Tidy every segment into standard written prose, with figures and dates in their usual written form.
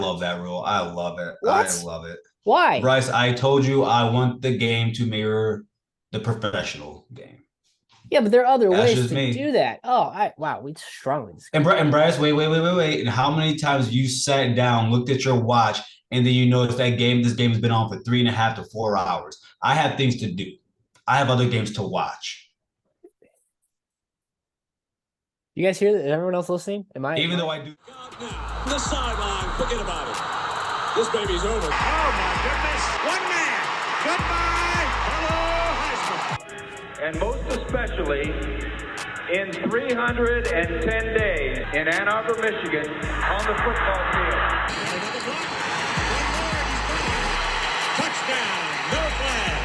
love that rule. I love it. I What? love it. Why? Bryce, I told you I want the game to mirror the professional game. Yeah, but there are other That's ways just to do me. that. Oh, wow, we strongly And, disagree. Bryce, wait. And how many times you sat down, looked at your watch, and then you noticed this game has been on for 3.5 to 4 hours. I have things to do. I have other games to watch. You guys hear that? Is everyone else listening? Am I? Even though I do. The sideline, forget about it. This baby's over. Oh my goodness! One man. Goodbye. Hello, Heisman. And most especially in 310 days in Ann Arbor, Michigan, on the football field. Another block. One more. He's got it. Touchdown. No flag.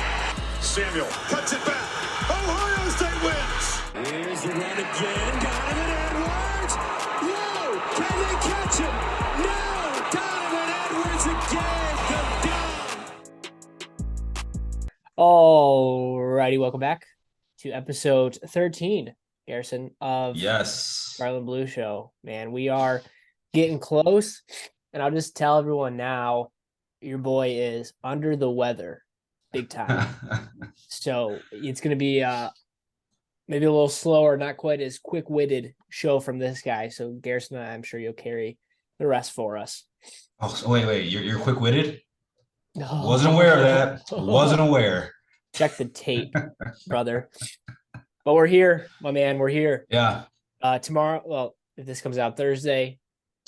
Samuel cuts it back. Ohio State wins. Here's the run again. Donovan Edwards. Whoa! Can they catch him? No! Donovan Edwards again. The down. Alrighty, welcome back to episode 13, Garrison, of Yes. Scarlet and Blue Show. Man, we are getting close, and I'll just tell everyone now, your boy is under the weather, big time. So it's going to be maybe a little slower, not quite as quick-witted show from this guy. So Garrison, I'm sure you'll carry the rest for us. Oh, so wait. You're quick-witted? Wasn't aware of that. Wasn't aware. Check the tape, brother. But we're here, my man. We're here. Yeah. Tomorrow, well, if this comes out Thursday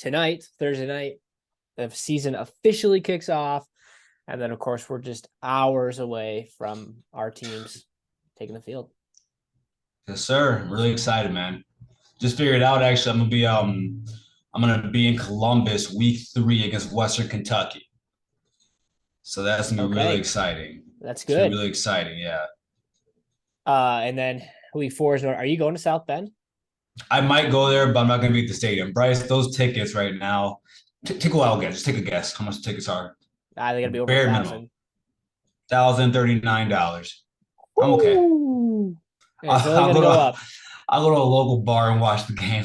night, the season officially kicks off. And then, of course, we're just hours away from our teams taking the field. Yes, sir. I'm really excited, man. Just figured out actually I'm gonna be in Columbus week 3 against Western Kentucky. So that's gonna be really exciting. That's It's gonna be good. really exciting, yeah. And then week 4 is, are you going to South Bend? I might go there, but I'm not gonna be at the stadium. Bryce, those tickets right now. Take a wild guess. Just take a guess how much the tickets are. They gotta be over Bare 1,000. minimum. $1,039. I'm okay. Yeah, it's only gonna go up. I'll go to a local bar and watch the game.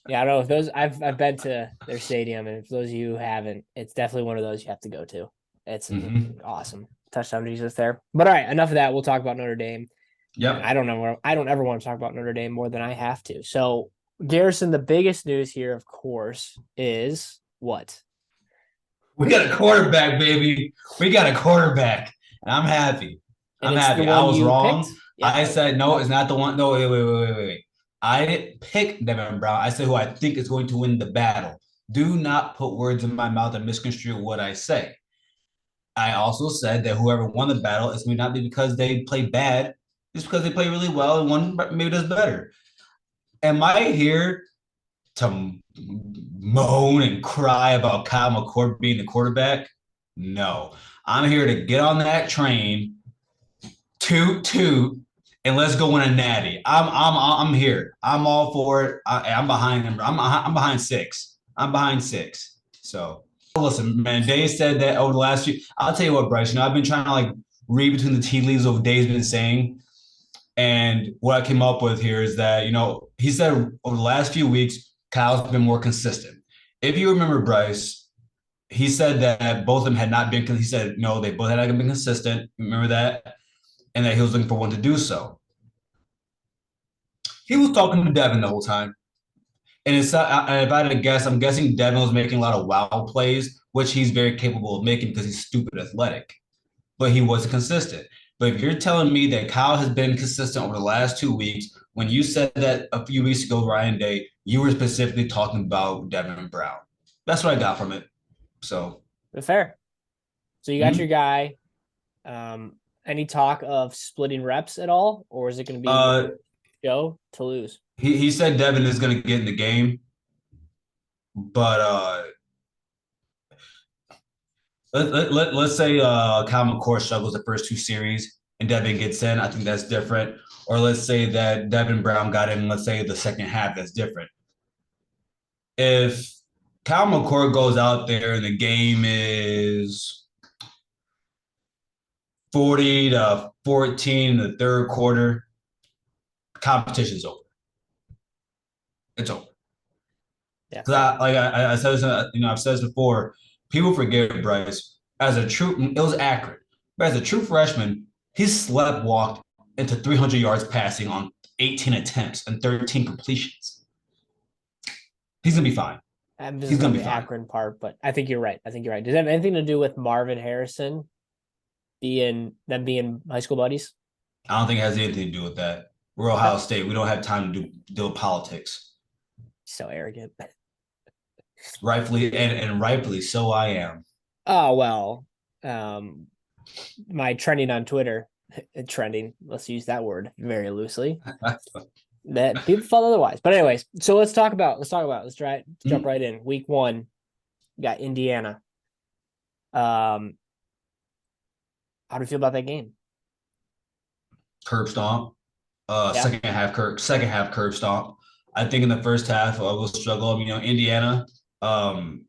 Yeah, I don't know if those I've been to their stadium, and for those of you who haven't, it's definitely one of those you have to go to. It's awesome. Touchdown Jesus there. But all right, enough of that. We'll talk about Notre Dame. Yep. I don't ever want to talk about Notre Dame more than I have to. So, Garrison, the biggest news here, of course, is what? We got a quarterback, baby. We got a quarterback. And I'm happy. And I'm happy. I was wrong. Yeah. I said, no, it's not the one. No, wait. I didn't pick Devin Brown. I said who I think is going to win the battle. Do not put words in my mouth and misconstrue what I say. I also said that whoever won the battle is going to not be because they play bad. It's because they play really well and one maybe does better. Am I here to moan and cry about Kyle McCord being the quarterback? No. I'm here to get on that train, toot, and let's go win a natty. I'm here. I'm all for it. I'm behind him. I'm behind 6. I'm behind 6. So listen, man. Dave said that over the last few. I'll tell you what, Bryce. I've been trying to read between the tea leaves of what Dave's been saying, and what I came up with here is that he said over the last few weeks Kyle's been more consistent. If you remember, Bryce, he said that both of them had not been. He said no, they both had not been consistent. Remember that? And that he was looking for one to do so. He was talking to Devin the whole time. And if I had to guess, I'm guessing Devin was making a lot of wow plays, which he's very capable of making because he's stupid athletic. But he wasn't consistent. But if you're telling me that Kyle has been consistent over the last 2 weeks, when you said that a few weeks ago, Ryan Day, you were specifically talking about Devin Brown. That's what I got from it. So fair. So you got your guy. Any talk of splitting reps at all, or is it going to be Joe to lose? He said Devin is going to get in the game, but let's say Kyle McCord struggles the first 2 series and Devin gets in. I think that's different. Or let's say that Devin Brown got in, let's say the second half, that's different. If Kyle McCord goes out there and the game is 40-14 in the third quarter, competition's over. It's over. Yeah. Because I said this, I've said this before. People forget Bryce it was accurate, but as a true freshman, he slept walked into 300 yards passing on 18 attempts and 13 completions. He's gonna be fine. I'm just He's on gonna be the fine. Akron part, but I think you're right. Does it have anything to do with Marvin Harrison being high school buddies? I don't think it has anything to do with that. We're Ohio State. We don't have time to deal with politics. So arrogant. Rightfully and rightfully so I am. Oh well. My trending on Twitter, let's use that word very loosely. That people felt otherwise. But anyways, so let's jump right in. Week 1, we got Indiana. How do you feel about that game? Curb stomp. Second half curb stomp. I think in the first half we'll struggle. Indiana. I'm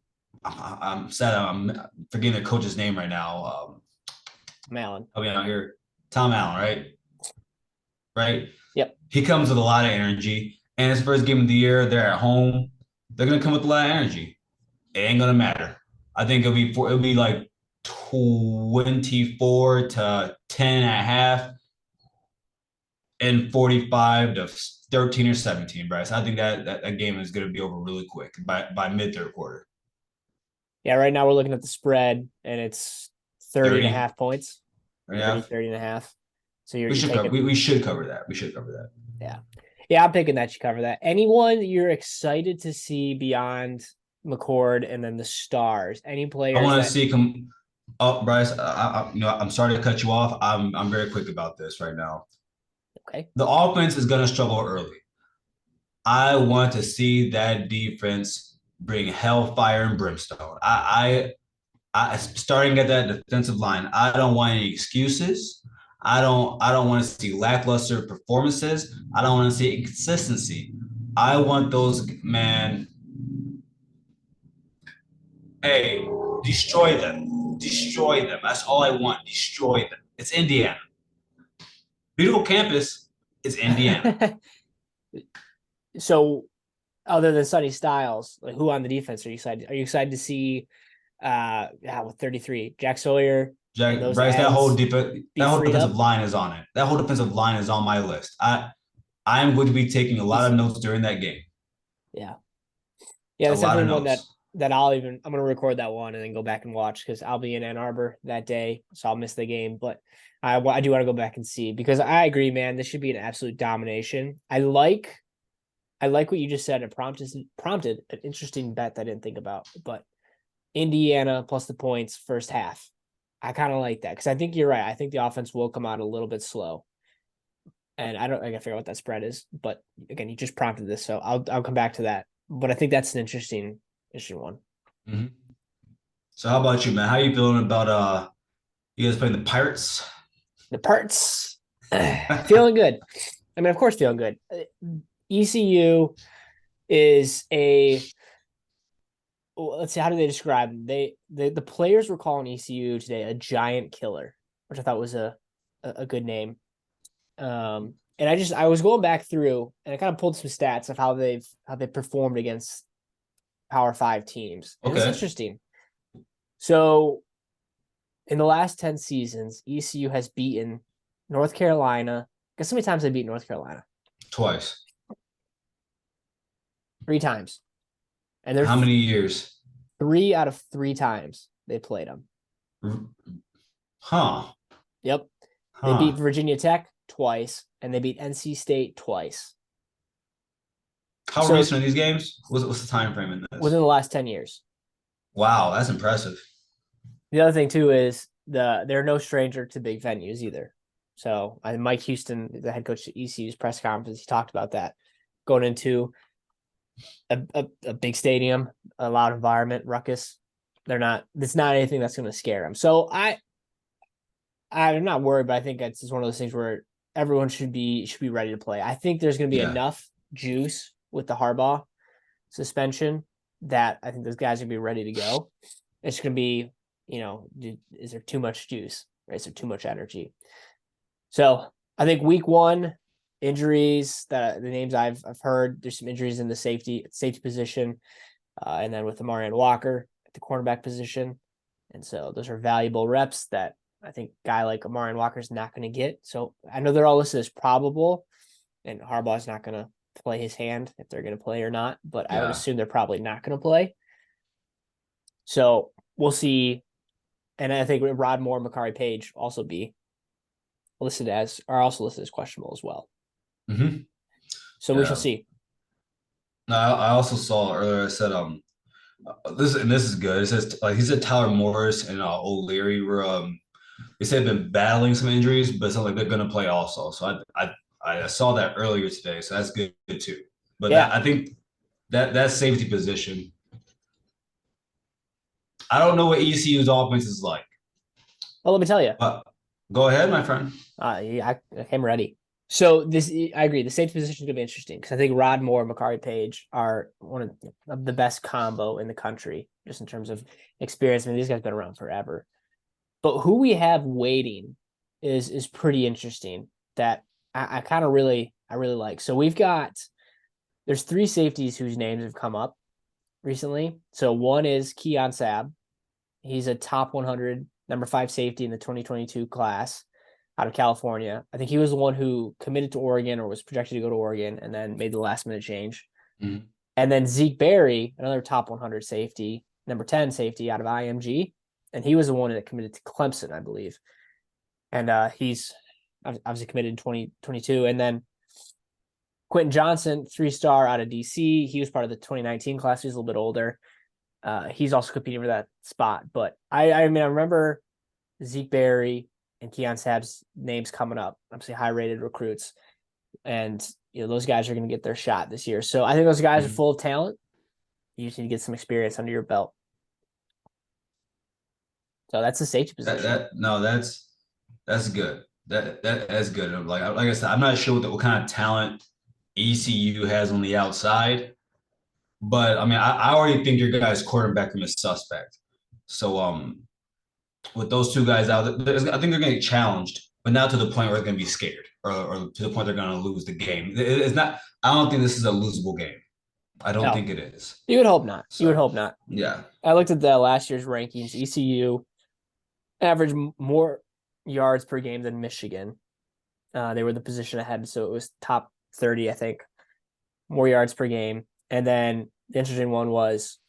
sad. I'm forgetting the coach's name right now. Tom Allen. I'll be out here. Tom Allen, right? Right. Yep. He comes with a lot of energy, and his first game of the year, they're at home. They're gonna come with a lot of energy. It ain't gonna matter. I think it'll be like 24 to 10 at half and 45 to 13 or 17, Bryce. I think that game is going to be over really quick by mid third quarter. Yeah, right now we're looking at the spread, and it's 30 and a half points. Yeah. 30 and a half. So we should cover that. We should cover that. Yeah. Yeah, I'm picking that you cover that. Anyone you're excited to see beyond McCord and then the stars? Any players? I want to see come up, Bryce. I'm sorry to cut you off. I'm very quick about this right now. Okay. The offense is going to struggle early. I want to see that defense bring hellfire and brimstone. I starting at that defensive line. I don't want any excuses. I don't want to see lackluster performances. I don't want to see inconsistency. I want those, man. Hey, destroy them. Destroy them. That's all I want. Destroy them. It's Indiana. Beautiful campus. It's Indiana. So, other than Sonny Styles, like who on the defense are you excited? Are you excited to see? With 33, Jack Sawyer. Bryce, that whole defensive line is on it. That whole defensive line is on my list. I'm going to be taking a lot of notes during that game. Yeah, that's definitely one that I'm going to record that one and then go back and watch because I'll be in Ann Arbor that day, so I'll miss the game. But I do want to go back and see because I agree, man. This should be an absolute domination. I like what you just said. It prompted an interesting bet that I didn't think about, but Indiana plus the points first half. I kind of like that because I think you're right. I think the offense will come out a little bit slow. And I gotta figure out what that spread is. But again, you just prompted this, so I'll come back to that. But I think that's an interesting one. Mm-hmm. So how about you, man? How you feeling about you guys playing the Pirates? The Pirates. Feeling good. I mean, of course feeling good. ECU is let's see, how do they describe them? The players were calling ECU today a giant killer, which I thought was a good name. And I was going back through and I kind of pulled some stats of how they performed against Power 5 teams. Okay. It's interesting. So in the last 10 seasons, ECU has beaten North Carolina. Guess how many times they beat North Carolina? Twice. 3 times. And there's how many years? 3 out of 3 times they played them. Huh. Yep. They beat Virginia Tech twice, and they beat NC State twice. How recent are these games? What's the time frame in this? Within the last 10 years. Wow, that's impressive. The other thing too is they're no stranger to big venues either. So Mike Houston, the head coach at ECU's press conference, he talked about that going into a big stadium, a loud environment, ruckus. It's not anything that's going to scare them. So I'm not worried, but I think it's just one of those things where everyone should be ready to play. I think there's going to be enough juice with the Harbaugh suspension that I think those guys are going to be ready to go. It's going to be, is there too much juice? Right? Is there too much energy? So I think week 1, injuries, the names I've heard, there's some injuries in the safety position. and then with Amarian Walker at the cornerback position. And so those are valuable reps that I think a guy like Amarian Walker is not going to get. So I know they're all listed as probable, and Harbaugh's not going to play his hand if they're going to play or not, but I would assume they're probably not going to play. So we'll see. And I think Rod Moore and Makari Page also are also listed as questionable as well. Mm-hmm. So we shall see. I also saw earlier. I said this is good. It says he said Tyler Morris and O'Leary were they said they've been battling some injuries, but it's not like they're gonna play also. So I saw that earlier today, so that's good too. But I think that safety position, I don't know what ECU's offense is like. Well, let me tell you. Go ahead, my friend. I came ready. So I agree. The safety position is going to be interesting because I think Rod Moore and Makari Page are one of the best combo in the country, just in terms of experience. I mean, these guys have been around forever. But who we have waiting is pretty interesting that I kind of really like. So there's 3 safeties whose names have come up recently. So one is Keon Sabb. He's a top 100 number 5 safety in the 2022 class out of California. I think he was the one who committed to Oregon or was projected to go to Oregon and then made the last minute change. Mm-hmm. And then Zeke Berry, another top 100 safety, number 10 safety out of IMG. And he was the one that committed to Clemson, I believe. And he's obviously committed in 2022. And then Quentin Johnson, 3-star out of DC. He was part of the 2019 class. He's a little bit older. He's also competing for that spot. But I mean, I remember Zeke Berry and Keon Sabb's names coming up. Obviously high-rated recruits. And, those guys are going to get their shot this year. So I think those guys are full of talent. You just need to get some experience under your belt. So that's the safety position. That's good. That's good. Like I said, I'm not sure what kind of talent ECU has on the outside, but I mean, I already think your guy's quarterback is suspect. So with those 2 guys out, I think they're going to get challenged, but not to the point where they're going to be scared or to the point they're going to lose the game. It's not. I don't think this is a losable game. I don't think it is. You would hope not. So, you would hope not. Yeah. I looked at the last year's rankings. ECU averaged more yards per game than Michigan. They were the position ahead, so it was top 30, I think, more yards per game. And then the interesting one was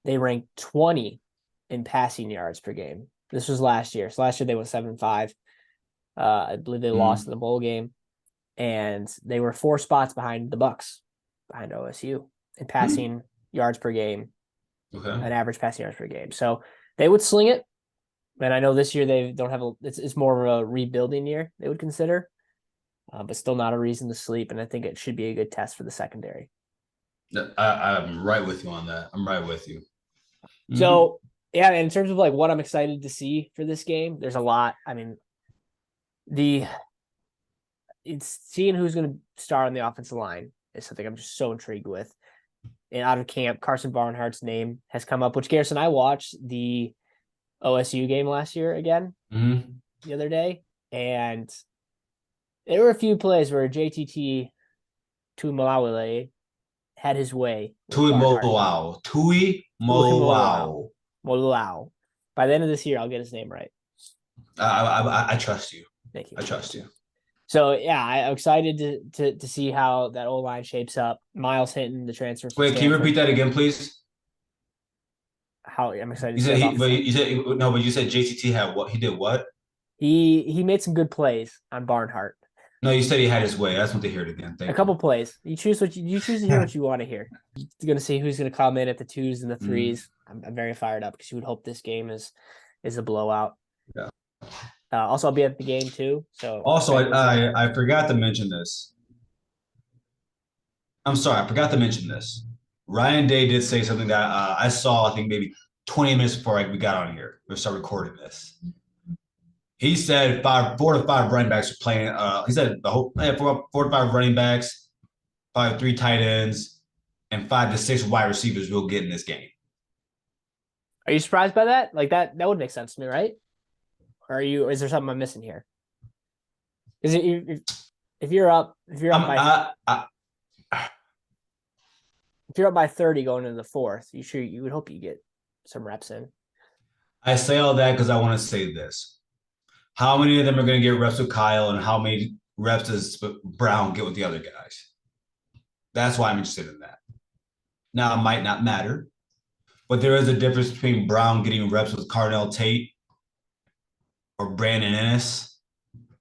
they ranked 20 in passing yards per game. This was last year. So last year they went 7-5. I believe they lost in the bowl game, and they were 4 spots behind the Bucks, behind OSU in passing yards per game, an average passing yards per game. So they would sling it. And I know this year they don't have it's more of a rebuilding year they would consider, but still not a reason to sleep. And I think it should be a good test for the secondary. I'm right with you on that. I'm right with you. Mm-hmm. So yeah, in terms of like what I'm excited to see for this game, there's a lot. I mean, it's seeing who's going to start on the offensive line is something I'm just so intrigued with. And out of camp, Carson Barnhart's name has come up, which Garrison, I watched the OSU game last year again the other day, and there were a few plays where JTT Tuimoloau had his way. Tuimoloau. By the end of this year, I'll get his name right. I trust you. Thank you. I trust you. So yeah, I'm excited to see how that O-line shapes up. Miles Hinton, the transfer. Wait, can you repeat that again, please? How I'm excited. You said you said JTT had what? He did what? He made some good plays on Barnhart. No, you said he had his way. I just want to hear it again. A couple plays. You choose to hear what you want to hear. You're going to see who's going to come in at the 2s and the 3s. I'm very fired up because you would hope this game is a blowout. Yeah. Also, I'll be at the game too. So also, I forgot to mention this. I'm sorry, I forgot to mention this. Ryan Day did say something that I saw, I think maybe 20 minutes before we got on here. We started recording this. He said 4 to 5 running backs are playing. He said the whole 4 to 5 running backs, 3 tight ends, and 5 to 6 wide receivers will get in this game. Are you surprised by that? Like that would make sense to me, right? Or is there something I'm missing here? Is it if you're up by if you're up by 30 going into the fourth, you would hope you get some reps in. I say all that because I want to say this. How many of them are going to get reps with Kyle, and how many reps does Brown get with the other guys? That's why I'm interested in that. Now, it might not matter, but there is a difference between Brown getting reps with Carnell Tate or Brandon Ennis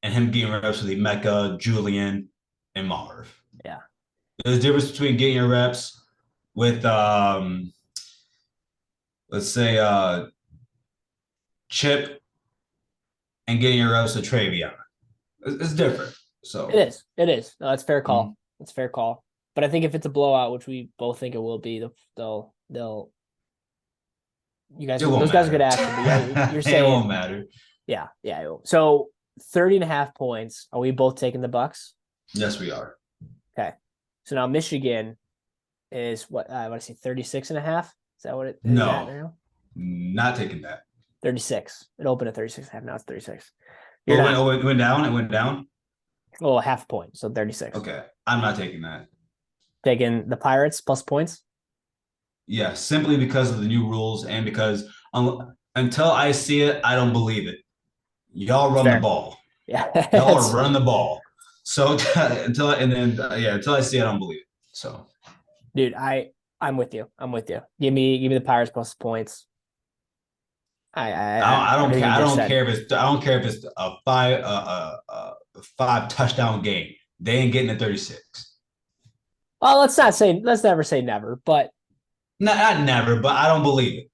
and him getting reps with Emeka, Julian, and Marv. Yeah. There's a difference between getting your reps with, let's say, Chip and getting your reps with Travion. It's different. So It is. No, that's fair call. Mm-hmm. That's fair call. But I think if it's a blowout, which we both think it will be, they'll you guys, those guys are good action. But yeah, you're saying it won't matter. Yeah. So 30.5 points. Are we both taking the Bucks? Yes, we are. Okay. So now Michigan is what I want to say 36.5. Is that what it is? No, not taking that. 36. It opened at 36.5. Now it's 36. It went down. It went down. Oh, half a point. So 36. Okay. I'm not taking that. Taking the Pirates plus points? Yeah, simply because of the new rules and because until I see it, I don't believe it. Y'all run the ball. Yeah. Y'all are running the ball. So until I see it, I don't believe it. So dude, I'm with you. Give me the Pirates plus points. I don't care. I don't care if it's a five touchdown game. They ain't getting a 36. Well, let's never say never, but not never, but I don't believe it.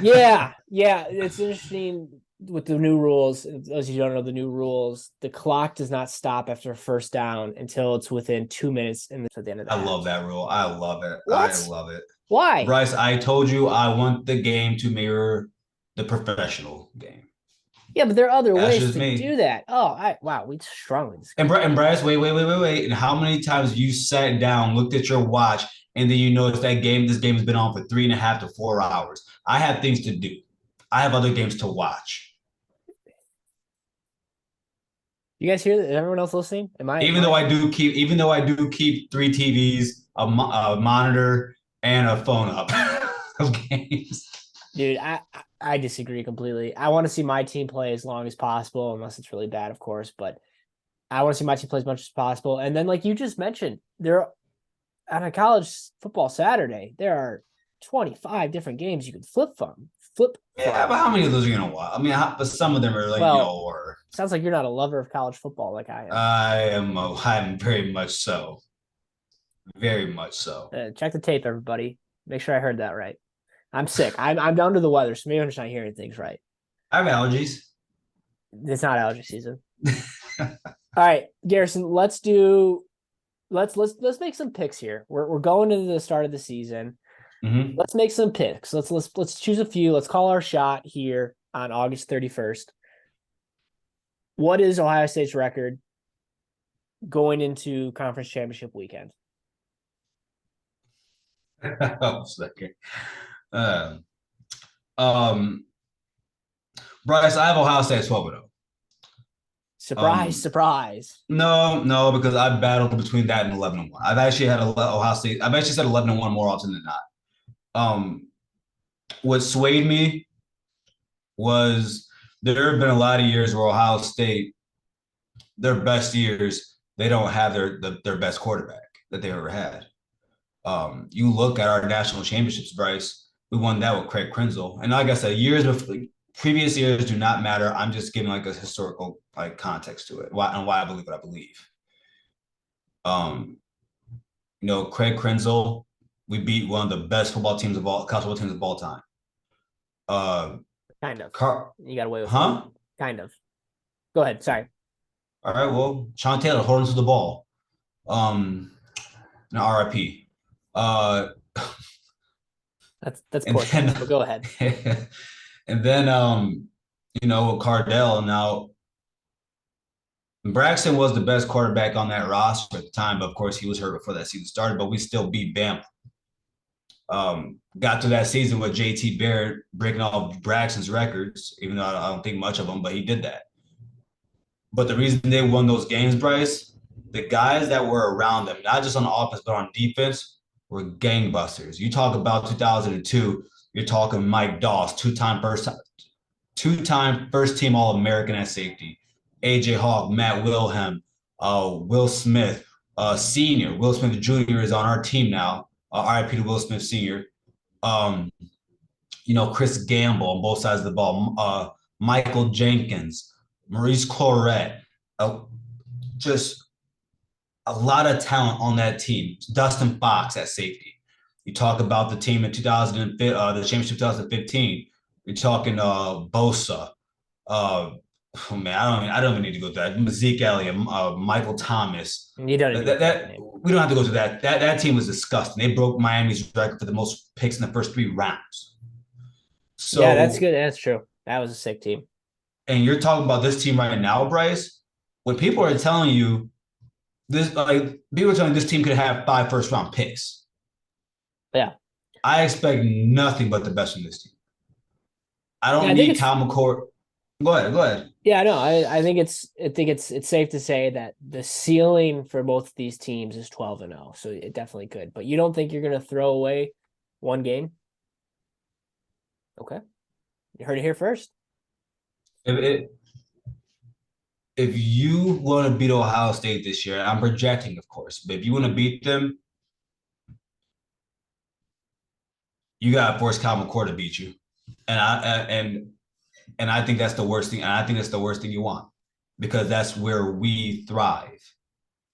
yeah. It's interesting with the new rules. As you don't know the new rules, the clock does not stop after a first down until it's within 2 minutes at the end of the half. Love that rule. I love it. What? I love it. Why? Bryce, I told you I want the game to mirror the professional game. Yeah, but there are other ways to do that. Oh, we strongly disagree. And Bryce, wait. And how many times you sat down, looked at your watch, and then you noticed this game has been on for 3.5 to 4 hours. I have things to do. I have other games to watch. You guys hear that? Is everyone else listening? Even though I do keep 3 TVs, a monitor, and a phone up of games. Dude, I disagree completely. I want to see my team play as long as possible, unless it's really bad, of course. But I want to see my team play as much as possible. And then, like you just mentioned, on a college football Saturday, there are 25 different games you can flip from. Yeah, but how many of those are you gonna watch? I mean, but some of them are like, or sounds like you're not a lover of college football like I am. I'm very much so. Very much so. Check the tape, everybody. Make sure I heard that right. I'm sick. I'm down to the weather, so maybe I'm just not hearing things right. I have allergies. It's not allergy season. All right, Garrison, let's make some picks here. We're going into the start of the season. Mm-hmm. Let's make some picks. Let's choose a few. Let's call our shot here on August 31st. What is Ohio State's record going into conference championship weekend? Second. Bryce, I have Ohio State at 12-0. Surprise. No, because I battled between that and 11-1. I've actually had Ohio State. I've actually said 11-1 more often than not. What swayed me was there have been a lot of years where Ohio State, their best years, they don't have their best quarterback that they ever had. You look at our national championships, Bryce. We won that with Craig Krenzel, and like I said, previous years do not matter. I'm just giving like a historical context to it, why I believe what I believe. Craig Krenzel, we beat one of the best college football teams of all time. Kind of. You got away with Huh? Kind of. Go ahead. Sorry. All right. Well, Sean Taylor holding to the ball. RIP. That's poor. But go ahead. And then Cardell. Now Braxton was the best quarterback on that roster at the time, but of course he was hurt before that season started. But we still beat Bama. Got to that season with JT Barrett breaking all Braxton's records, even though I don't think much of them, but he did that. But the reason they won those games, Bryce, the guys that were around them, not just on offense, but on defense, were gangbusters. You talk about 2002, you're talking Mike Doss, two-time first team All-American at safety. AJ Hawk, Matt Wilhelm, Will Smith, senior. Will Smith Jr. is on our team now. RIP to Will Smith Sr. Chris Gamble on both sides of the ball. Michael Jenkins, Maurice Claret, just a lot of talent on that team. Dustin Fox at safety. You talk about the team in 2005, the championship 2015. You're talking Bosa. I don't even need to go through that. Zeke Elliott, Michael Thomas. You don't we don't have to go through that. That team was disgusting. They broke Miami's record for the most picks in the first 3 rounds. So yeah, that's good. That's true. That was a sick team. And you're talking about this team right now, Bryce. When people are telling you this, people are telling you this team could have 5 first-round picks. Yeah, I expect nothing but the best from this team. I don't need Kyle McCord. Go ahead. Yeah, no, I think it's safe to say that the ceiling for both these teams is 12-0. So it definitely could. But you don't think you're going to throw away one game? Okay, you heard it here first. If you want to beat Ohio State this year, I'm projecting, of course, but if you want to beat them, you got to force Kyle McCord to beat you, and I think that's the worst thing. And I think that's the worst thing you want, because that's where we thrive.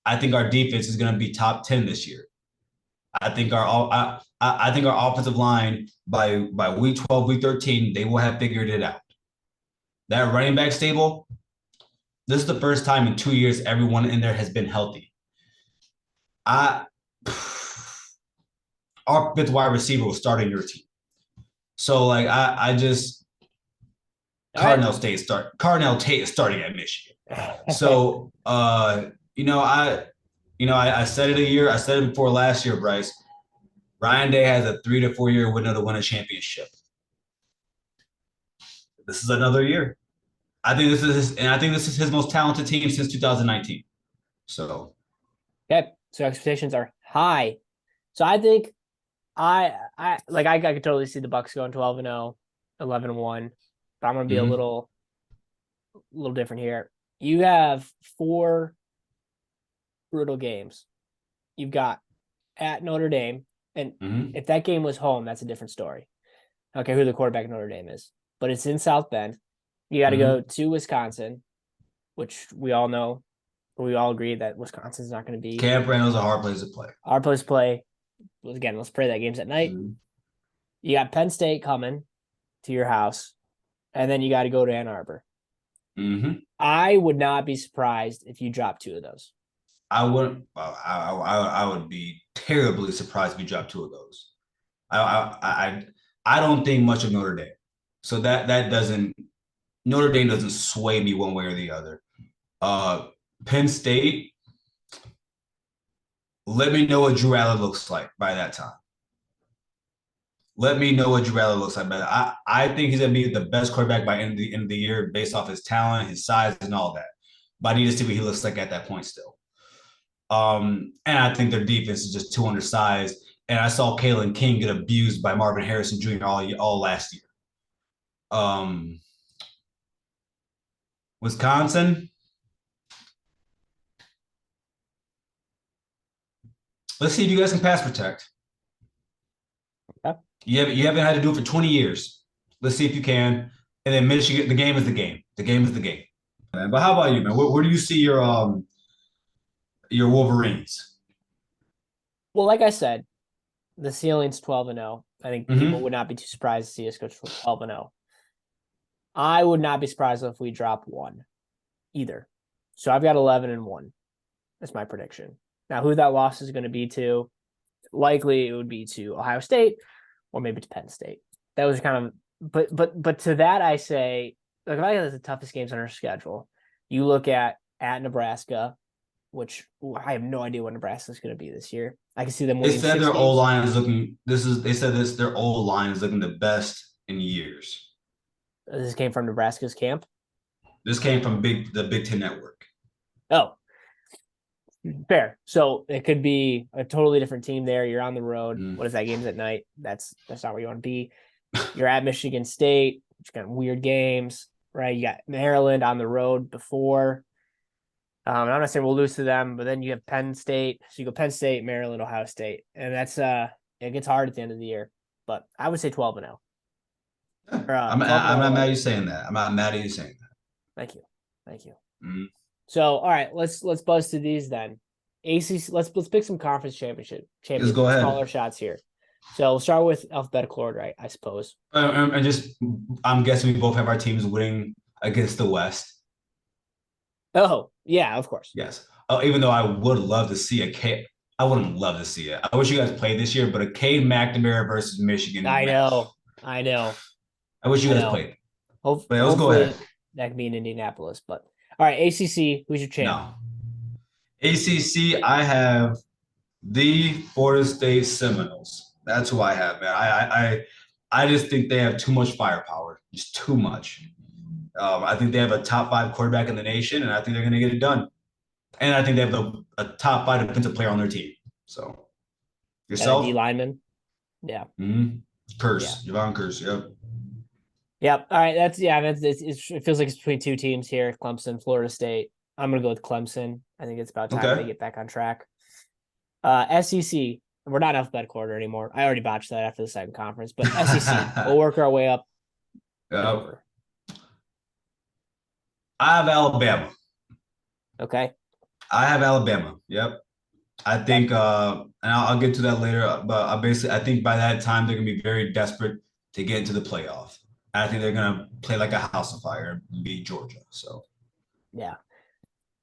I think our defense is going to be top 10 this year. I think our offensive line by week 12, week 13, they will have figured it out. That running back stable, this is the first time in 2 years everyone in there has been healthy. Our 5th wide receiver was starting your team. So Carnell Tate is starting at Michigan. So I said it I said it before last year, Bryce. Ryan Day has a 3 to 4 year window to win a championship. This is another year. I think this is his most talented team since 2019. So, okay. So expectations are high. So I think I could totally see the Bucs going 12-0, 11-1. But I'm going to be a little different here. You have 4 brutal games. You've got at Notre Dame, and if that game was home, that's a different story. Okay, who the quarterback of Notre Dame is. But it's in South Bend. You got to go to Wisconsin, which we all know. We all agree that Wisconsin's not going to be. Camp Randall's a hard place to play. Hard place to play. Again, let's pray that game's at night. You got Penn State coming to your house, and then you got to go to Ann Arbor. I would not be surprised if you drop 2 of those. I would be terribly surprised if you drop 2 of those. I don't think much of Notre Dame, so Notre Dame doesn't sway me one way or the other. Penn State, let me know what Drew Allen looks like by that time. Let me know what Drew Allen looks like. But I think he's going to be the best quarterback by end of the year based off his talent, his size, and all that. But I need to see what he looks like at that point still. And I think their defense is just too undersized. And I saw Kalen King get abused by Marvin Harrison Jr. all last year. Wisconsin. Let's see if you guys can pass protect. Okay. You haven't had to do it for 20 years. Let's see if you can. And then Michigan, the game is the game. The game is the game. But how about you, man? Where do you see your Wolverines? Well, like I said, the ceiling's 12-0. I think people would not be too surprised to see us go 12-0. I would not be surprised if we drop 1 either. So I've got 11-1. That's my prediction. Now, who that loss is going to be to, likely it would be to Ohio State or maybe to Penn State. That was kind of, but to that I say, like, if I got the toughest games on our schedule, you look at Nebraska, which I have no idea what Nebraska is going to be this year. I can see them winning. They said their O line is looking. Their O line is looking the best in years. This came from Nebraska's camp. This came from the Big Ten Network. Oh, Fair. So it could be a totally different team there. You're on the road. Mm. What is that? Games at night. That's not where you want to be. You're at Michigan State, which got weird games, right? You got Maryland on the road before. I'm not saying we'll lose to them, but then you have Penn State. So you go Penn State, Maryland, Ohio State. And that's it gets hard at the end of the year. But I would say 12-0. I'm not mad at you saying that. I'm not mad at you saying that. Thank you. Mm. So all right, let's buzz to these then. ACC. Let's pick some conference champions. Just go ahead. Smaller shots here. So we'll start with alphabetical order, right? I suppose. And just, I'm guessing we both have our teams winning against the West. Oh yeah, of course. Yes. Even though I would love to see I wouldn't love to see it. I wish you guys played this year, but a Cade McNamara versus Michigan. I know. I wish you guys played. But let's go ahead. That could be in Indianapolis, but all right, ACC. Who's your champ? No. ACC, I have the Florida State Seminoles. That's who I have, man. I just think they have too much firepower, just too much. I think they have a top 5 quarterback in the nation, and I think they're going to get it done. And I think they have a top 5 defensive player on their team. So, yourself? D lineman. Yeah. Mm-hmm. Curse. Yeah. Javon Curse. Yep. Yep. All right. It feels like it's between two teams here: Clemson, Florida State. I'm going to go with Clemson. I think it's about time they get back on track. SEC. We're not alphabetical order anymore. I already botched that after the second conference, but SEC. We'll work our way up. Yep. I have Alabama. Okay. I have Alabama. Yep. I think, and I'll get to that later, but I think by that time they're going to be very desperate to get into the playoff. I think they're going to play like a house of fire and beat Georgia. So, yeah.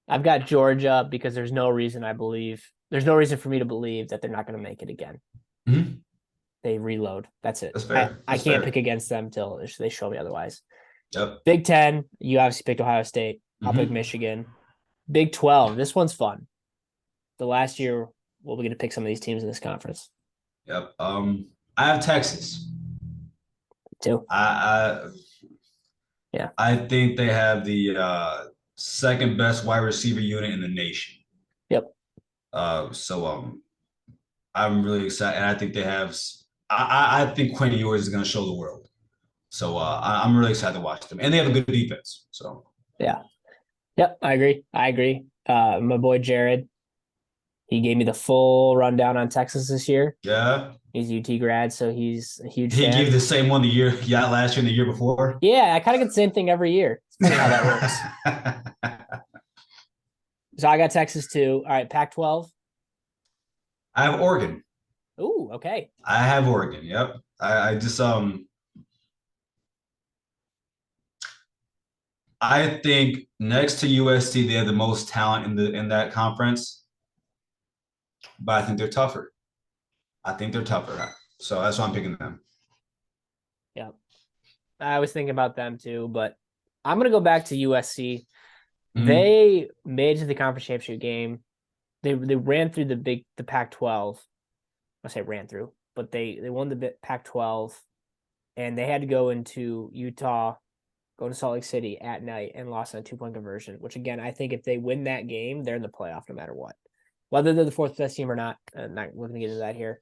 I've got Georgia because there's no reason for me to believe that they're not going to make it again. Mm-hmm. They reload. That's it. That's fair. I can't pick against them till they show me otherwise. Yep. Big 10, you obviously picked Ohio State. I'll pick Michigan. Big 12, this one's fun. The last year, we'll be going to pick some of these teams in this conference. Yep. I have Texas. Too. I think they have the second best wide receiver unit in the nation. Yep. So I'm really excited, and I think they have. I think Quinn Ewers is going to show the world. So I'm really excited to watch them, and they have a good defense. So yeah, yep, I agree. My boy Jared, he gave me the full rundown on Texas this year. Yeah, he's UT grad, so he's a huge. He fan. gave the same one last year and the year before. Yeah, I kind of get the same thing every year. It's funny how that works. So I got Texas too. All right, Pac-12. I have Oregon. Ooh, okay. I have Oregon. Yep. I just I think next to USC, they have the most talent in that conference, but I think they're tougher. So that's why I'm picking them. Yeah, I was thinking about them too, but I'm gonna go back to USC. Mm-hmm. They made it to the conference championship game. They ran through the Pac-12. I say ran through, but they won the Pac-12, and they had to go into Utah, go to Salt Lake City at night, and lost on a 2-point conversion, which, again, I think if they win that game, they're in the playoff no matter what. Whether they're the fourth best team or not, we're going to get into that here.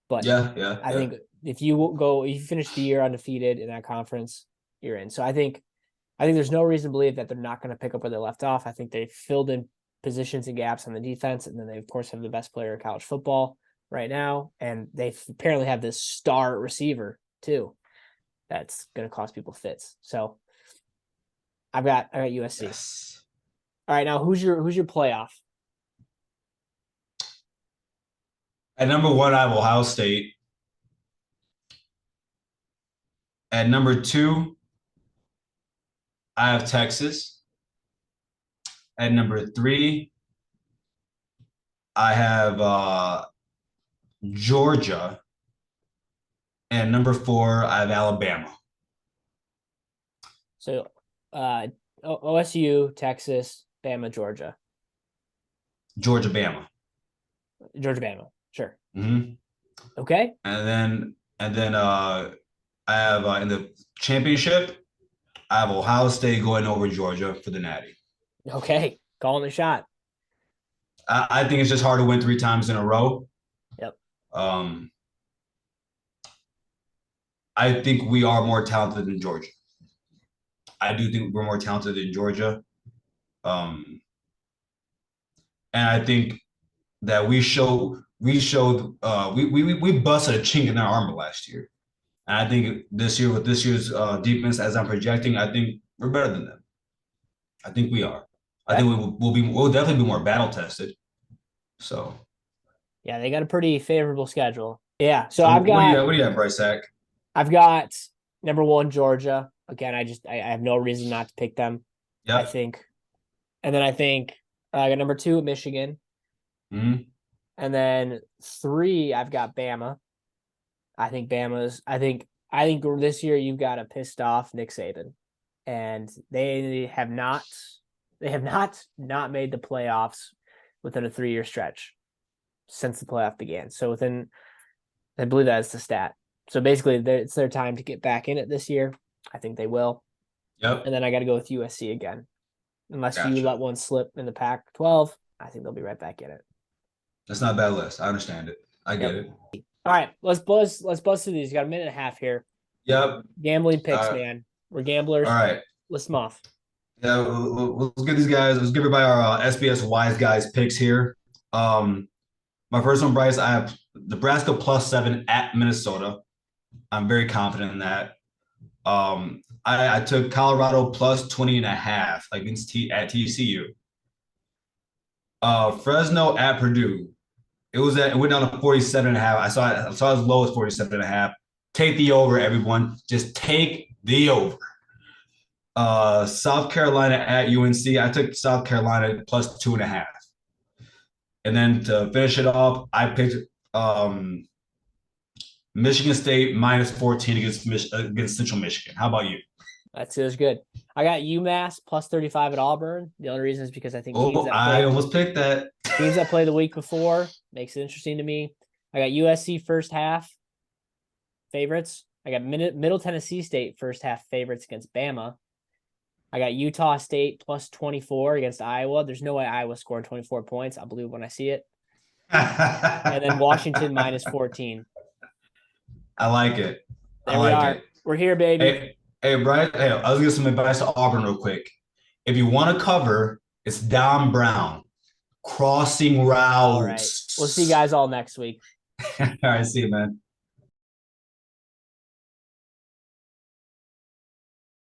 But I think if you finish the year undefeated in that conference, you're in. So I think there's no reason to believe that they're not going to pick up where they left off. I think they filled in positions and gaps on the defense, and then they, of course, have the best player in college football right now, and they apparently have this star receiver, too, that's going to cause people fits. So I got USC. Yes. All right, now who's your playoff? At number 1, I have Ohio State. At number 2, I have Texas. At number 3, I have Georgia. And number 4, I have Alabama. So OSU, Texas, Bama, Georgia. Georgia, Bama. Sure. Mm-hmm. Okay. And then I have in the championship, I have Ohio State going over Georgia for the Natty. Okay, calling the shot. I think it's just hard to win 3 times in a row. Yep. I think we are more talented than Georgia. I do think we're more talented than Georgia. And I think that we busted a chink in our armor last year. And I think this year with this year's defense, as I'm projecting, I think we're better than them. I think we are. I think we'll definitely be more battle tested. So Yeah, they got a pretty favorable schedule. Yeah. So what do you have, Bryce Sack? I've got number 1 Georgia. Again, I have no reason not to pick them. Yep. I think. And then I think I got number 2 Michigan. Mm-hmm. And then 3, I've got Bama. I think this year you've got a pissed off Nick Saban. And they have not made the playoffs within a 3-year stretch since the playoff began. So I believe that's the stat. So basically it's their time to get back in it this year. I think they will. Yep. And then I got to go with USC again. Unless Gotcha. you let one slip in the Pac-12, I think they'll be right back in it. That's not a bad list. I understand it. I get it. All right, let's buzz through these. You got a minute and a half here. Yep. Gambling picks, man. We're gamblers. All right. List them off. Yeah, let's get these guys. Let's give everybody our SBS Wise Guys picks here. My first one, Bryce, I have Nebraska +7 at Minnesota. I'm very confident in that. I took Colorado +20.5 against at TCU. Fresno at Purdue. It went down to 47.5. I saw it as low as 47.5. Take the over, everyone. Just take the over. South Carolina at UNC. I took South Carolina +2.5. And then to finish it off, I picked Michigan State -14 against Central Michigan. How about you? That feels good. I got UMass +35 at Auburn. The only reason is because I think I almost picked that. Teams that played the week before makes it interesting to me. I got USC first half favorites. I got Middle Tennessee State first half favorites against Bama. I got Utah State +24 against Iowa. There's no way Iowa scored 24 points. I'll believe when I see it. And then Washington -14. I like it. There we are. We're here, baby. Hey, Brian. Hey, I was gonna give some advice to Auburn real quick. If you want to cover, it's Don Brown. Crossing routes. All right. We'll see you guys all next week. All right. See you, man.